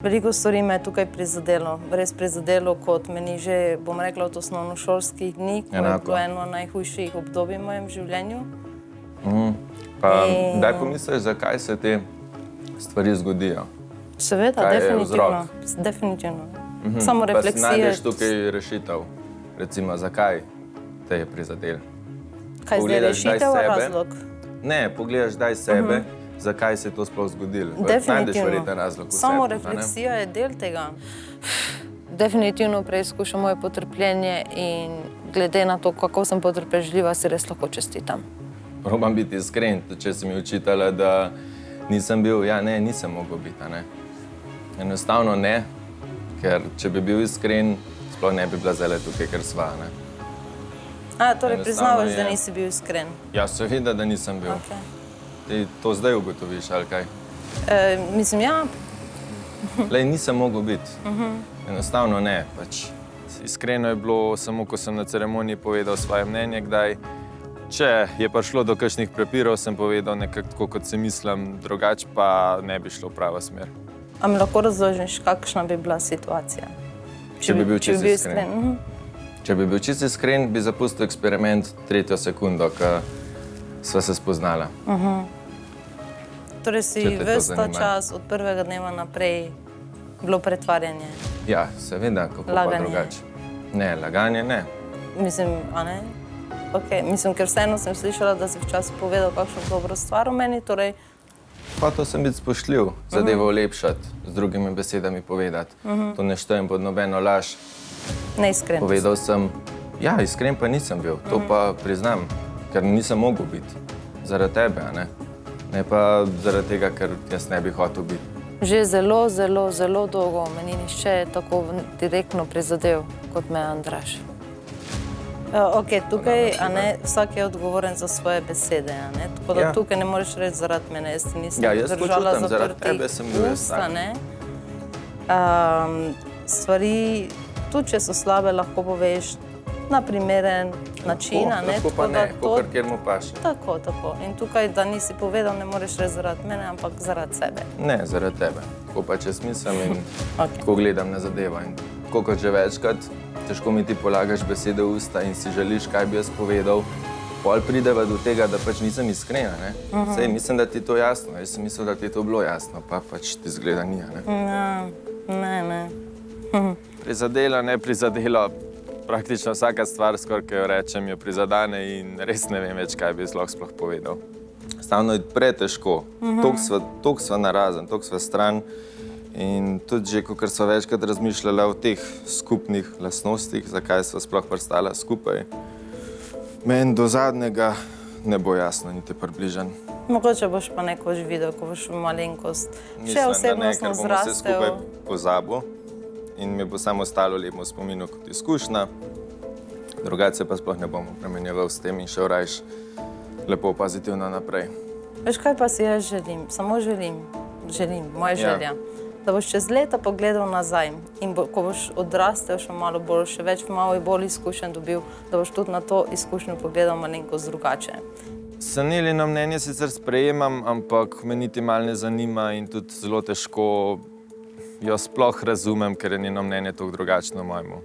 Veliko stvari me je tukaj prizadelo, res prizadelo, kot meni že, bom rekla, od osnovnošolskih dni, ko je bilo eno najhujših obdobij v mojem življenju. Daj pomisliš, zakaj se te stvari zgodijo? Seveda, definitivno. Definitivno. Samo refleksija. Pa si najdeš tukaj rešitev, recimo, zakaj te je prizadelo? Kaj zdaj rešitev, razlog? Ne, pogledaš daj sebe, zakaj se je to sploh zgodilo. Najdeš verjeten razlog v sebi. Samo refleksija je del tega. Definitivno preizkušam moje potrpljenje in glede na to, kako sem potrpežljiva, si res lahko čestitam. Probam biti iskren, če si mi učitala, da nisem bil, nisem mogel biti, ne. Enostavno ne, ker če bi bil iskren, sploh ne bi bila zdajle tukaj, ker sva, ne. Torej priznavaš, da nisi bil iskren? Ja, seveda, da nisem bil. Ti to zdaj ugotoviš, ali kaj? Mislim, ja. Lej, nisem mogel biti. Enostavno ne, pač. Iskreno je bilo samo, ko sem na ceremoniji povedal svoje mnenje, kdaj. Če je prišlo do kakšnih prepirov, sem povedal nekako tako, kot si mislim, drugače pa ne bi šlo v pravo smer. A mi lahko razložiš, kakšna bi bila situacija? Če bi bil čisto iskren. Če bi bil čisto iskren, bi zapustil eksperiment 3. sekundo, ko sva se spoznala. Torej si ves ta čas od prvega dneva naprej bilo pretvarjanje? Ja, seveda, kako pa drugače. Ne, laganje ne. Mislim, a ne? Mislim, ker vseeno sem slišala, da si včasih povedal kakšno dobro stvar o meni, torej... Hotel sem biti spoštljiv, zadevo olepšati, z drugimi besedami povedati. To ne štejem pod nobeno laž. Neiskren. Povedal sem, ja, iskren pa nisem bil, to pa priznam, ker nisem mogel biti. Zaradi tebe, a ne? Ne pa zaradi tega, ker jaz ne bi hotel biti. Že zelo, zelo, zelo dolgo me ni nihče tako direktno prizadel, kot me je Andraž. Tukaj, a ne, vsak je odgovoren za svoje besede, a ne? Tako da tukaj ne moreš reči zaradi mene, jaz ti nisem držala zaprtih ust, a ne? Stvari, tudi če so slabe, lahko poveš na primeren način, a ne? Lahko pa ne, kakor kjer mu paše. Tako, tako. In tukaj, da nisi povedal, ne moreš reči zaradi mene, ampak zaradi sebe. Ne, zaradi tebe. Tako pa če smislim in tako gledam na zadevo. In tako kot že večkrat, težko mi ti polagaš besede v usta in si želiš, kaj bi jaz povedal, pol prideva do tega, da pač nisem iskrena, ne? Sej, mislim, da ti je to jasno. Jaz sem mislil, da ti je to bilo jasno, pa pač ti zgleda ni, a ne? Ne. Prizadela, ne prizadela. Praktično vsaka stvar, skoraj, ki jo rečem, jo prizadane in res ne vem več, kaj bi sploh povedal. Stavno je pretežko. Toliko sva narazen, toliko sva stran. In tudi že, kakor sva večkrat razmišljala o teh skupnih lastnostih, zakaj sva sploh pristala skupaj, meni do zadnjega ne bo jasno, niti približan. Mogoče boš pa nekoč videl, ko boš malenkost še osebnostno zrastel. Mislim, da ne, ker bomo se skupaj pozabil in mi bo samo ostalo lepo v spominu kot izkušnja. Drugače pa sploh ne bomo premenjeval s tem in šel rajš lepo pozitivno naprej. Veš, kaj pa si jaz želim? Samo želim, moja želja. Da boš čez leta pogledal nazaj in ko boš odrastel še malo bolj, še več malo bolj izkušenj dobil, da boš tudi na to izkušnjo pogledal malenkost drugače. Sanelino mnenje sicer sprejemam, ampak me niti malo ne zanima in tudi zelo težko jo sploh razumem, ker je njeno mnenje toliko drugačno mojemu.